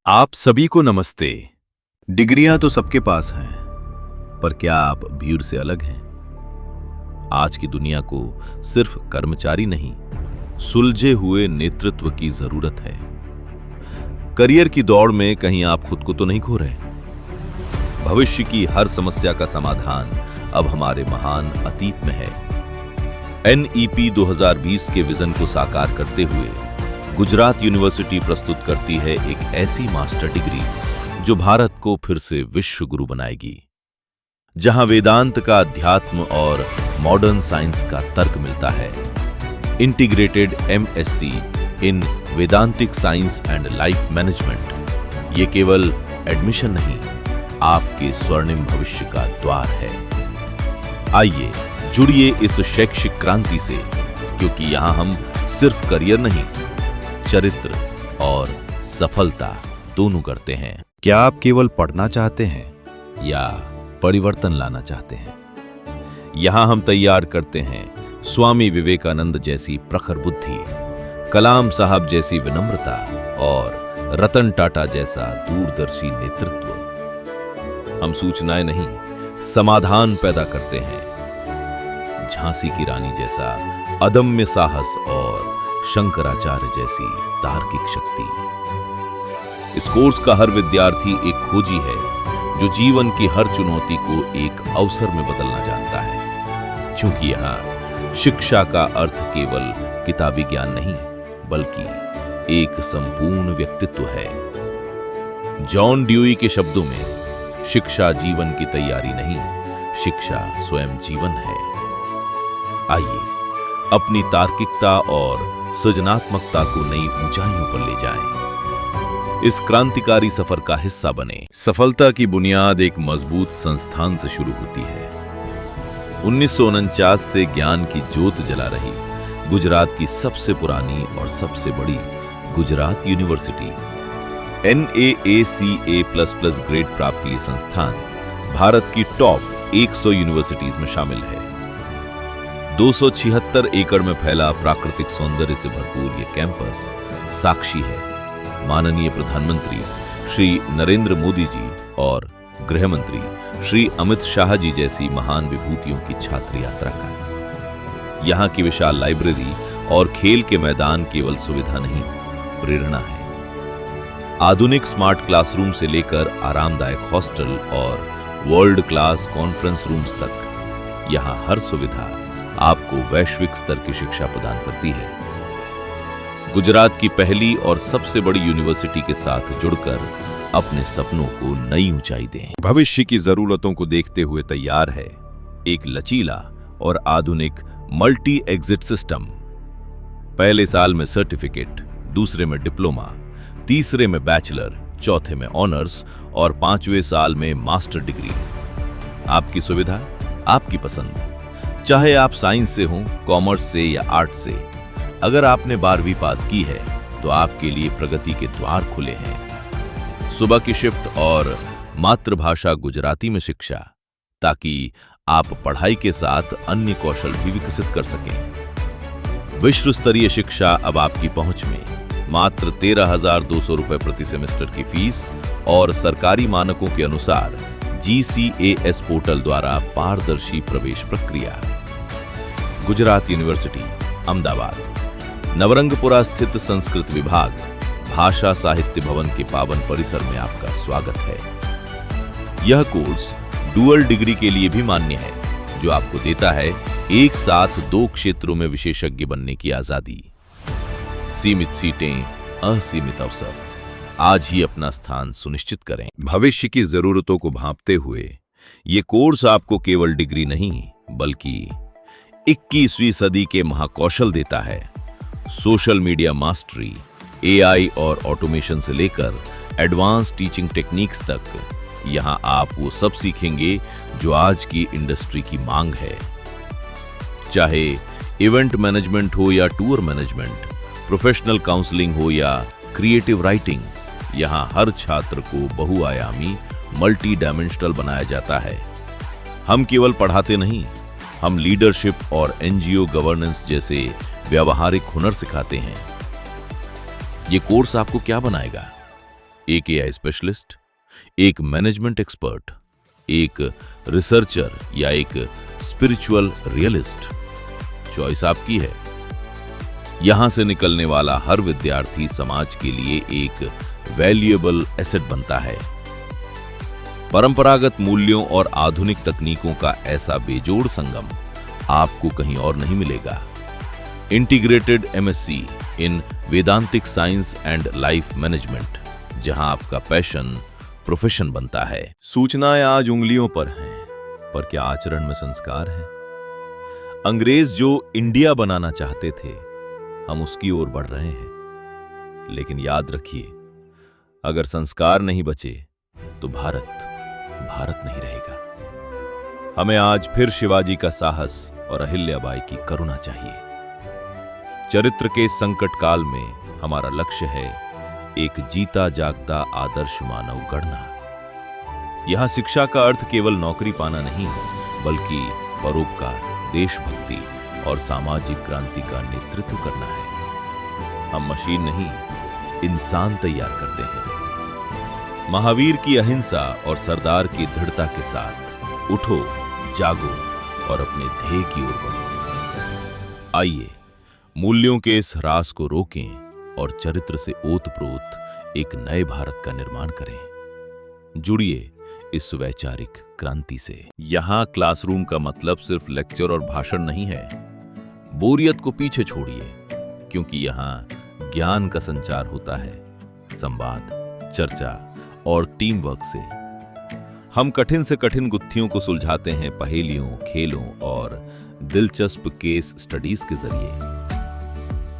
आप सभी को नमस्ते। डिग्रियां तो सबके पास हैं, पर क्या आप भीड़ से अलग हैं? आज की दुनिया को सिर्फ कर्मचारी नहीं, सुलझे हुए नेतृत्व की जरूरत है। करियर की दौड़ में कहीं आप खुद को तो नहीं खो रहे? भविष्य की हर समस्या का समाधान अब हमारे महान अतीत में है। NEP 2020 के विजन को साकार करते हुए गुजरात यूनिवर्सिटी प्रस्तुत करती है एक ऐसी मास्टर डिग्री जो भारत को फिर से विश्व गुरु बनाएगी, जहां वेदांत का अध्यात्म और मॉडर्न साइंस का तर्क मिलता है। Integrated MSc in वेदांतिक science and life management ये केवल एडमिशन नहीं, आपके स्वर्णिम भविष्य का द्वार है। आइए जुड़िए इस शैक्षिक क्रांति से, क्योंकि यहां हम सिर्फ करियर नहीं, चरित्र और सफलता दोनों करते हैं। क्या आप केवल पढ़ना चाहते हैं या परिवर्तन लाना चाहते हैं? यहां हम तैयार करते हैं स्वामी विवेकानंद जैसी प्रखर बुद्धि, कलाम साहब जैसी विनम्रता और रतन टाटा जैसा दूरदर्शी नेतृत्व। हम सूचनाएं नहीं, समाधान पैदा करते हैं। झांसी की रानी जैसा अदम्य साहस और शंकराचार्य जैसी तार्किक शक्ति। इस कोर्स का हर विद्यार्थी एक खोजी है जो जीवन की हर चुनौती को एक अवसर में बदलना जानता है, क्योंकि यहाँ शिक्षा का अर्थ केवल किताबी ज्ञान नहीं, बल्कि एक संपूर्ण व्यक्तित्व है। जॉन ड्यूई के शब्दों में, शिक्षा जीवन की तैयारी नहीं, शिक्षा स्वयं जीवन है। आइए अपनी तार्किकता और सृजनात्मकता को नई ऊंचाइयों पर ले जाएं। इस क्रांतिकारी सफर का हिस्सा बने। सफलता की बुनियाद एक मजबूत संस्थान से शुरू होती है। 1949 से ज्ञान की ज्योत जला रही गुजरात की सबसे पुरानी और सबसे बड़ी गुजरात यूनिवर्सिटी NAACA++ ग्रेड प्राप्त ये संस्थान भारत की टॉप 100 यूनिवर्सिटीज में शामिल है। 276 एकड़ में फैला प्राकृतिक सौंदर्य से भरपूर ये कैंपस साक्षी है माननीय प्रधानमंत्री श्री नरेंद्र मोदी जी और गृह मंत्री श्री अमित शाह जी जैसी महान विभूतियों की छात्र यात्रा का। यहाँ की विशाल लाइब्रेरी और खेल के मैदान केवल सुविधा नहीं, प्रेरणा है। आधुनिक स्मार्ट क्लासरूम से लेकर आरामदायक हॉस्टल और वर्ल्ड क्लास कॉन्फ्रेंस रूम्स तक, यहाँ हर सुविधा आपको वैश्विक स्तर की शिक्षा प्रदान करती है। गुजरात की पहली और सबसे बड़ी यूनिवर्सिटी के साथ जुड़कर अपने सपनों को नई ऊंचाई दें। भविष्य की जरूरतों को देखते हुए तैयार है एक लचीला और आधुनिक मल्टी एग्जिट सिस्टम। पहले साल में सर्टिफिकेट, दूसरे में डिप्लोमा, तीसरे में बैचलर, चौथे में ऑनर्स और 5वें साल में मास्टर डिग्री। आपकी सुविधा, आपकी पसंद। चाहे आप साइंस से हों, कॉमर्स से या आर्ट से, अगर आपने 12वीं पास की है तो आपके लिए प्रगति के द्वार खुले हैं। सुबह की शिफ्ट और मातृभाषा गुजराती में शिक्षा, ताकि आप पढ़ाई के साथ अन्य कौशल भी विकसित कर सकें। विश्व स्तरीय शिक्षा अब आपकी पहुंच में। मात्र 13,200 रुपए प्रति सेमेस्टर की फीस और सरकारी मानकों के अनुसार GCAS पोर्टल द्वारा पारदर्शी प्रवेश प्रक्रिया। गुजरात यूनिवर्सिटी, अहमदाबाद, नवरंगपुरा स्थित संस्कृत विभाग, भाषा साहित्य भवन के पावन परिसर में आपका स्वागत है। यह कोर्स डुअल डिग्री के लिए भी मान्य है, जो आपको देता है एक साथ 2 क्षेत्रों में विशेषज्ञ बनने की आजादी। सीमित सीटें, असीमित अवसर। आज ही अपना स्थान सुनिश्चित करें। भविष्य की जरूरतों को भांपते हुए ये कोर्स आपको केवल डिग्री नहीं, बल्कि 21वीं सदी के महाकौशल देता है। सोशल मीडिया मास्टरी, AI और ऑटोमेशन से लेकर एडवांस टीचिंग टेक्निक्स तक, यहां आप वो सब सीखेंगे जो आज की इंडस्ट्री की मांग है। चाहे इवेंट मैनेजमेंट हो या टूर मैनेजमेंट, प्रोफेशनल काउंसलिंग हो या क्रिएटिव राइटिंग, यहां हर छात्र को बहुआयामी मल्टी डायमेंशनल बनाया जाता है। हम केवल पढ़ाते नहीं, हम लीडरशिप और NGO गवर्नेंस जैसे व्यावहारिक हुनर सिखाते हैं। ये कोर्स आपको क्या बनाएगा? एक एआई स्पेशलिस्ट, एक मैनेजमेंट एक्सपर्ट, एक रिसर्चर या एक स्पिरिचुअल रियलिस्ट? चॉइस आपकी है। यहां से निकलने वाला हर विद्यार्थी समाज के लिए एक वैल्यूएबल एसेट बनता है। परंपरागत मूल्यों और आधुनिक तकनीकों का ऐसा बेजोड़ संगम आपको कहीं और नहीं मिलेगा। Integrated MSc in वेदांतिक science and life management, जहां आपका पैशन प्रोफेशन बनता है। सूचनाएं आज उंगलियों पर हैं, पर क्या आचरण में संस्कार है? अंग्रेज जो इंडिया बनाना चाहते थे, हम उसकी ओर बढ़ रहे हैं। लेकिन याद रखिए, अगर संस्कार नहीं बचे तो भारत भारत नहीं रहेगा। हमें आज फिर शिवाजी का साहस और अहिल्याबाई की करुणा चाहिए। चरित्र के संकट काल में हमारा लक्ष्य है एक जीता जागता आदर्श मानव गढ़ना। यहां शिक्षा का अर्थ केवल नौकरी पाना नहीं, बल्कि परोपकार, देशभक्ति और सामाजिक क्रांति का नेतृत्व करना है। हम मशीन नहीं, इंसान तैयार करते हैं। महावीर की अहिंसा और सरदार की दृढ़ता के साथ उठो, जागो और अपने ध्येय की ओर बढ़ो। आइए मूल्यों के इस ह्रास को रोकें और चरित्र से ओतप्रोत एक नए भारत का निर्माण करें। जुड़िए इस वैचारिक क्रांति से। यहां क्लासरूम का मतलब सिर्फ लेक्चर और भाषण नहीं है। बोरियत को पीछे छोड़िए, क्योंकि यहां ज्ञान का संचार होता है, संवाद, चर्चा और टीम वर्क से। हम कठिन से कठिन गुत्थियों को सुलझाते हैं पहेलियों, खेलों और दिलचस्प केस स्टडीज के जरिए।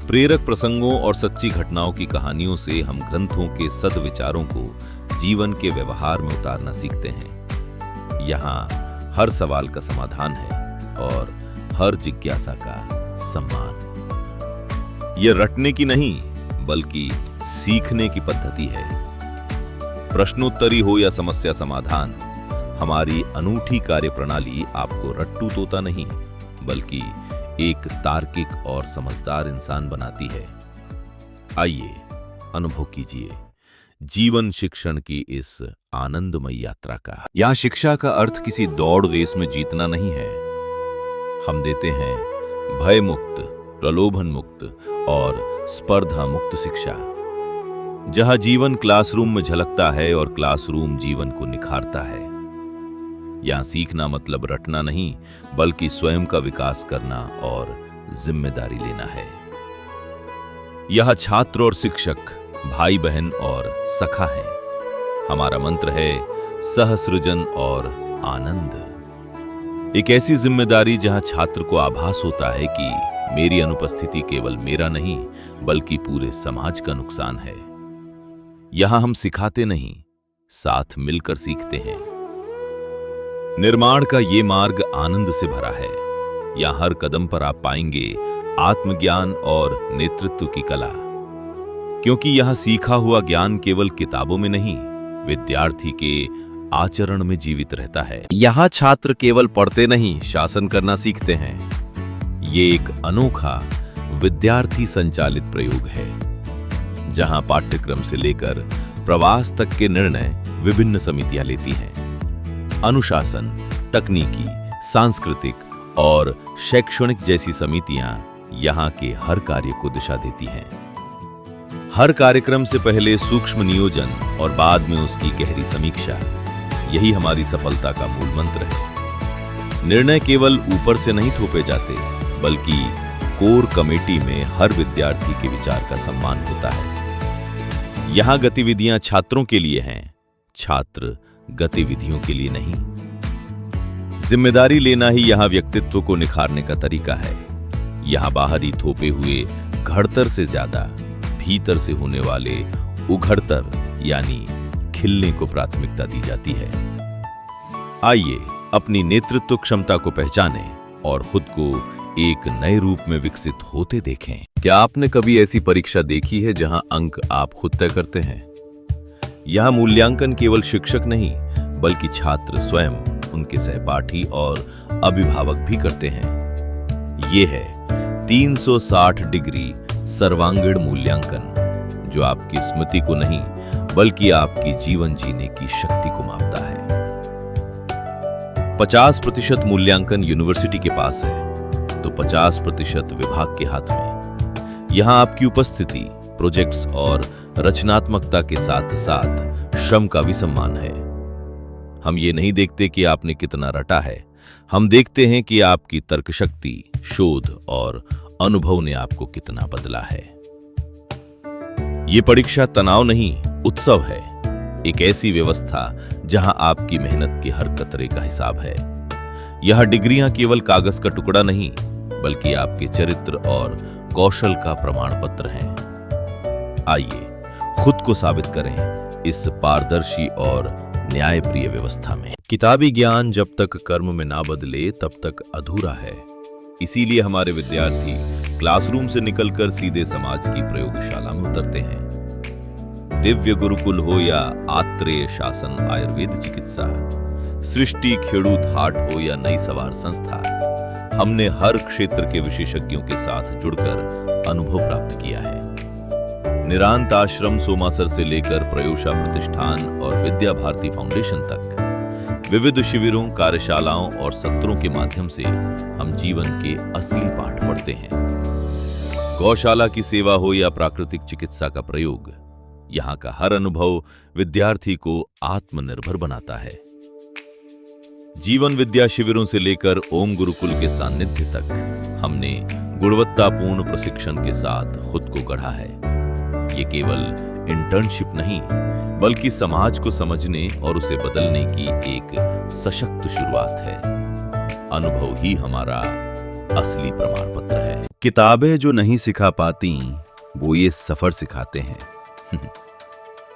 प्रेरक प्रसंगों और सच्ची घटनाओं की कहानियों से हम ग्रंथों के सद्विचारों को जीवन के व्यवहार में उतारना सीखते हैं। यहाँ हर सवाल का समाधान है और हर जिज्ञासा का सम्मान। यह रटने की नहीं, बल्कि सीखने की पद्धति है। प्रश्नोत्तरी हो या समस्या समाधान, हमारी अनूठी कार्यप्रणाली आपको रट्टू तोता नहीं, बल्कि एक तार्किक और समझदार इंसान बनाती है। आइए अनुभव कीजिए जीवन शिक्षण की इस आनंदमय यात्रा का। यहां शिक्षा का अर्थ किसी दौड़ रेस में जीतना नहीं है। हम देते हैं भय मुक्त, प्रलोभन मुक्त और स्पर्धा मुक्त शिक्षा, जहां जीवन क्लासरूम में झलकता है और क्लासरूम जीवन को निखारता है। यहां सीखना मतलब रटना नहीं, बल्कि स्वयं का विकास करना और जिम्मेदारी लेना है। यह छात्र और शिक्षक भाई बहन और सखा है। हमारा मंत्र है सहसृजन और आनंद। एक ऐसी जिम्मेदारी जहां छात्र को आभास होता है कि मेरी अनुपस्थिति केवल मेरा नहीं, बल्कि पूरे समाज का नुकसान है। यहां हम सिखाते नहीं, साथ मिलकर सीखते हैं। निर्माण का ये मार्ग आनंद से भरा है। यहां हर कदम पर आप पाएंगे आत्मज्ञान और नेतृत्व की कला, क्योंकि यहां सीखा हुआ ज्ञान केवल किताबों में नहीं, विद्यार्थी के आचरण में जीवित रहता है। यहां छात्र केवल पढ़ते नहीं, शासन करना सीखते हैं। ये एक अनोखा विद्यार्थी संचालित प्रयोग है, जहां पाठ्यक्रम से लेकर प्रवास तक के निर्णय विभिन्न समितियां लेती हैं। अनुशासन, तकनीकी, सांस्कृतिक और शैक्षणिक जैसी समितियां यहां के हर कार्य को दिशा देती हैं। हर कार्यक्रम से पहले सूक्ष्म नियोजन और बाद में उसकी गहरी समीक्षा, यही हमारी सफलता का मूल मंत्र है। निर्णय केवल ऊपर से नहीं थोपे जाते, बल्कि कोर कमेटी में हर विद्यार्थी के विचार का सम्मान होता है। यहां गतिविधियां छात्रों के लिए हैं, छात्र गतिविधियों के लिए नहीं। जिम्मेदारी लेना ही यहां व्यक्तित्व को निखारने का तरीका है। यहां बाहरी थोपे हुए घड़तर से ज्यादा भीतर से होने वाले उघड़तर यानी खिलने को प्राथमिकता दी जाती है। आइए अपनी नेतृत्व क्षमता को पहचानें और खुद को एक नए रूप में विकसित होते देखें। क्या आपने कभी ऐसी परीक्षा देखी है जहां अंक आप खुद तय करते हैं? यहां मूल्यांकन केवल शिक्षक नहीं, बल्कि छात्र स्वयं, उनके सहपाठी और अभिभावक भी करते हैं। ये है 360 डिग्री सर्वांगीण मूल्यांकन, जो आपकी स्मृति को नहीं, बल्कि आपकी जीवन जीने की शक्ति को मापता है। 50% मूल्यांकन यूनिवर्सिटी के पास है तो 50% विभाग के हाथ में। यहां आपकी उपस्थिति, प्रोजेक्ट्स और रचनात्मकता के साथ साथ श्रम का भी सम्मान है। हम ये नहीं देखते कि आपने कितना रटा है, हम देखते हैं कि आपकी तर्क शक्ति, शोध और अनुभव ने आपको कितना बदला है। ये परीक्षा तनाव नहीं, उत्सव है। एक ऐसी व्यवस्था जहां आपकी मेहनत के हर कतरे का हिसाब है। यह डिग्रियां केवल कागज का टुकड़ा नहीं, बल्कि आपके चरित्र और कौशल का प्रमाण पत्र हैं। आइए खुद को साबित करें इस पारदर्शी और न्यायप्रिय व्यवस्था में। किताबी ज्ञान जब तक कर्म में ना बदले तब तक अधूरा है। इसीलिए हमारे विद्यार्थी क्लासरूम से निकलकर सीधे समाज की प्रयोगशाला में उतरते हैं। दिव्य गुरुकुल हो या आत्रेय शासन आयुर्वेद चिकित्सा, सृष्टि खेड़ूत हाट हो या नई सवार संस्था, हमने हर क्षेत्र के विशेषज्ञों के साथ जुड़कर अनुभव प्राप्त किया है। निरांत आश्रम सोमासर से लेकर प्रयोशा प्रतिष्ठान और विद्या भारती फाउंडेशन तक विविध शिविरों, कार्यशालाओं और सत्रों के माध्यम से हम जीवन के असली पाठ पढ़ते हैं। गौशाला की सेवा हो या प्राकृतिक चिकित्सा का प्रयोग, यहां का हर अनुभव विद्यार्थी को आत्मनिर्भर बनाता है। जीवन विद्या शिविरों से लेकर ओम गुरुकुल के सानिध्य तक हमने गुणवत्तापूर्ण प्रशिक्षण के साथ खुद को गढ़ा है। ये केवल इंटर्नशिप नहीं, बल्कि समाज को समझने और उसे बदलने की एक सशक्त शुरुआत है। अनुभव ही हमारा असली प्रमाण पत्र है। किताबें जो नहीं सिखा पाती, वो ये सफर सिखाते हैं।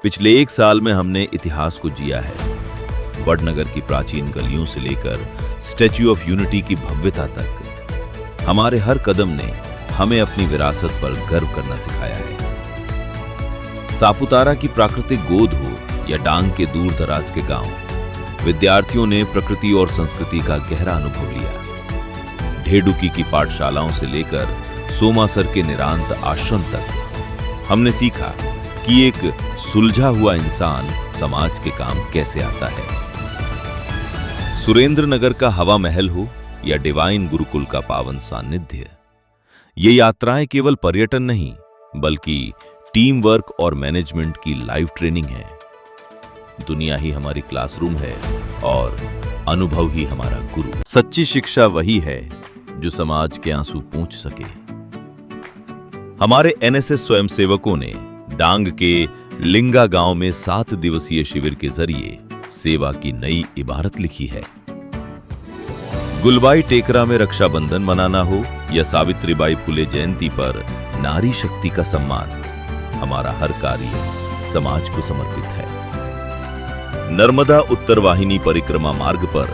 पिछले 1 साल में हमने इतिहास को जिया है। वडनगर की प्राचीन गलियों से लेकर स्टैच्यू ऑफ यूनिटी की भव्यता तक हमारे हर कदम ने हमें अपनी विरासत पर गर्व करना सिखाया है। सापुतारा की प्राकृतिक गोद हो या डांग के दूर दराज के गांव, विद्यार्थियों ने प्रकृति और संस्कृति का गहरा अनुभव लिया। ढेडुकी की पाठशालाओं से लेकर सोमासर के निरांत आश्रम तक हमने सीखा कि एक सुलझा हुआ इंसान समाज के काम कैसे आता है। सुरेंद्रनगर का हवा महल हो या डिवाइन गुरुकुल का पावन सानिध्य, ये यात्राएं केवल पर्यटन नहीं, बल्कि टीम वर्क और मैनेजमेंट की लाइव ट्रेनिंग है। दुनिया ही हमारी क्लासरूम है और अनुभव ही हमारा गुरु। सच्ची शिक्षा वही है जो समाज के आंसू पोंछ सके। हमारे एनएसएस स्वयंसेवकों ने डांग के लिंगा गांव में 7 दिवसीय शिविर के जरिए सेवा की नई इबारत लिखी है। गुलबाई टेकरा में रक्षाबंधन मनाना हो या सावित्रीबाई फुले जयंती पर नारी शक्ति का सम्मान, हमारा हर कार्य समाज को समर्पित है। नर्मदा उत्तर वाहिनी परिक्रमा मार्ग पर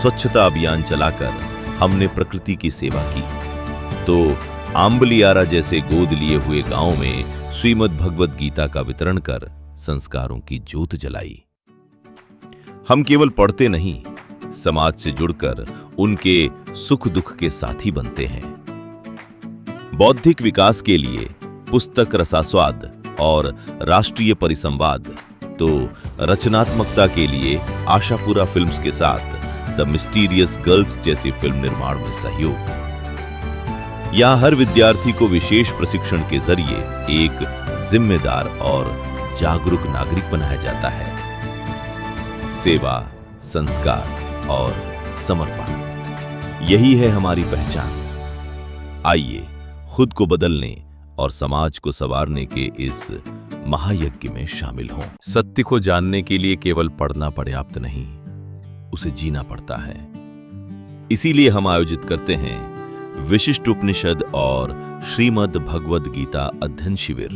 स्वच्छता अभियान चलाकर हमने प्रकृति की सेवा की, तो आंबलियारा जैसे गोद लिए हुए गांव में श्रीमद् भगवद गीता का वितरण कर संस्कारों की ज्योत जलाई। हम केवल पढ़ते नहीं, समाज से जुड़कर उनके सुख दुख के साथी बनते हैं। बौद्धिक विकास के लिए पुस्तक रसास्वाद और राष्ट्रीय परिसंवाद, तो रचनात्मकता के लिए आशापुरा फिल्म्स के साथ द मिस्टीरियस गर्ल्स जैसी फिल्म निर्माण में सहयोग। यहां हर विद्यार्थी को विशेष प्रशिक्षण के जरिए एक जिम्मेदार और जागरूक नागरिक बनाया जाता है। सेवा, संस्कार और समर्पण, यही है हमारी पहचान। आइए खुद को बदलने और समाज को संवारने के इस महायज्ञ में शामिल हों। सत्य को जानने के लिए केवल पढ़ना पर्याप्त नहीं, उसे जीना पड़ता है। इसीलिए हम आयोजित करते हैं विशिष्ट उपनिषद और श्रीमद् भगवद गीता अध्ययन शिविर,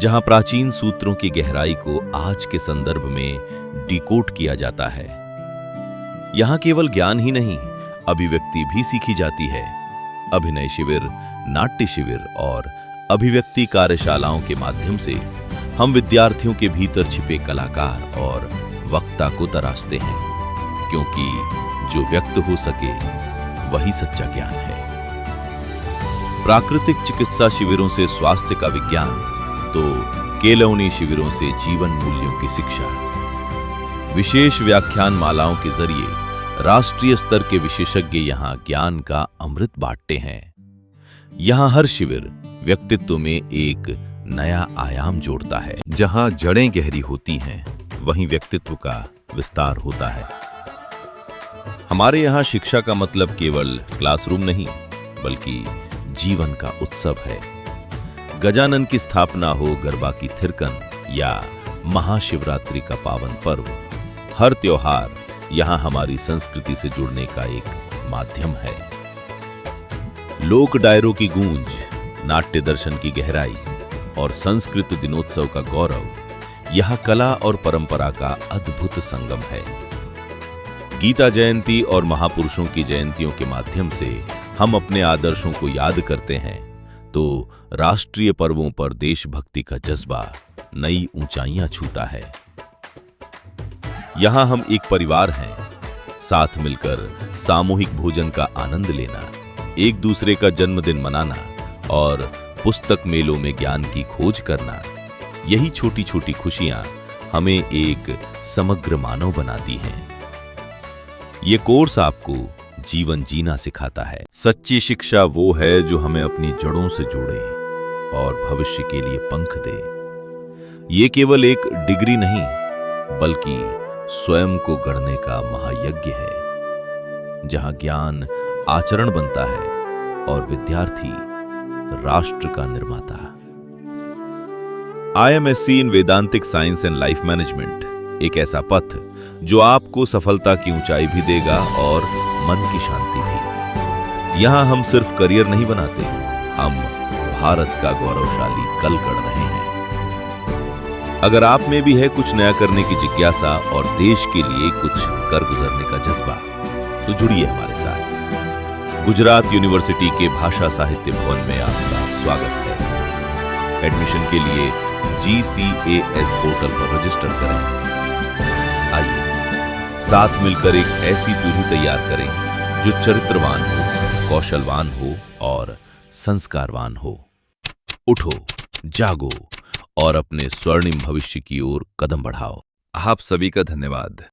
जहां प्राचीन सूत्रों की गहराई को आज के संदर्भ में डिकोड किया जाता है। यहां केवल ज्ञान ही नहीं, अभिव्यक्ति भी सीखी जाती है। अभिनय शिविर, नाट्य शिविर और अभिव्यक्ति कार्यशालाओं के माध्यम से हम विद्यार्थियों के भीतर छिपे कलाकार और वक्ता को तराशते हैं, क्योंकि जो व्यक्त हो सके वही सच्चा ज्ञान है। प्राकृतिक चिकित्सा शिविरों से स्वास्थ्य का विज्ञान, तो केलौनी शिविरों से जीवन मूल्यों की शिक्षा, विशेष व्याख्यान मालाओं के जरिए राष्ट्रीय स्तर के विशेषज्ञ यहां ज्ञान का अमृत बांटते हैं। यहां हर शिविर व्यक्तित्व में एक नया आयाम जोड़ता है। जहां जड़ें गहरी होती हैं, वहीं व्यक्तित्व का विस्तार होता है। हमारे यहाँ शिक्षा का मतलब केवल क्लासरूम नहीं, बल्कि जीवन का उत्सव है। गजानन की स्थापना हो, गरबा की थिरकन या महाशिवरात्रि का पावन पर्व, हर त्योहार यहाँ हमारी संस्कृति से जुड़ने का एक माध्यम है। लोक डायरों की गूंज, नाट्य दर्शन की गहराई और संस्कृत दिनोत्सव का गौरव, यह कला और परंपरा का अद्भुत संगम है। गीता जयंती और महापुरुषों की जयंतियों के माध्यम से हम अपने आदर्शों को याद करते हैं, तो राष्ट्रीय पर्वों पर देशभक्ति का जज्बा नई ऊंचाइयां छूता है। यहां हम एक परिवार हैं, साथ मिलकर सामूहिक भोजन का आनंद लेना, एक दूसरे का जन्मदिन मनाना और पुस्तक मेलों में ज्ञान की खोज करना, यही छोटी छोटी खुशियां हमें एक समग्र मानव बनाती हैं। ये कोर्स आपको जीवन जीना सिखाता है। सच्ची शिक्षा वो है जो हमें अपनी जड़ों से जोड़े और भविष्य के लिए पंख दे। ये केवल एक डिग्री नहीं, बल्कि स्वयं को गढ़ने का महायज्ञ है, जहां ज्ञान आचरण बनता है और विद्यार्थी राष्ट्र का निर्माता। IMSc in वेदांतिक science and life management एक ऐसा पथ जो आपको सफलता की ऊंचाई भी देगा और मन की शांति भी। यहां हम सिर्फ करियर नहीं बनाते, हम भारत का गौरवशाली कल गढ़ रहे हैं। अगर आप में भी है कुछ नया करने की जिज्ञासा और देश के लिए कुछ कर गुजरने का जज्बा, तो जुड़िए हमारे साथ। गुजरात यूनिवर्सिटी के भाषा साहित्य भवन में आपका स्वागत है। एडमिशन के लिए GCAS पोर्टल पर रजिस्टर करें। आइए साथ मिलकर एक ऐसी पीढ़ी तैयार करें जो चरित्रवान हो, कौशलवान हो और संस्कारवान हो। उठो, जागो और अपने स्वर्णिम भविष्य की ओर कदम बढ़ाओ। आप सभी का धन्यवाद।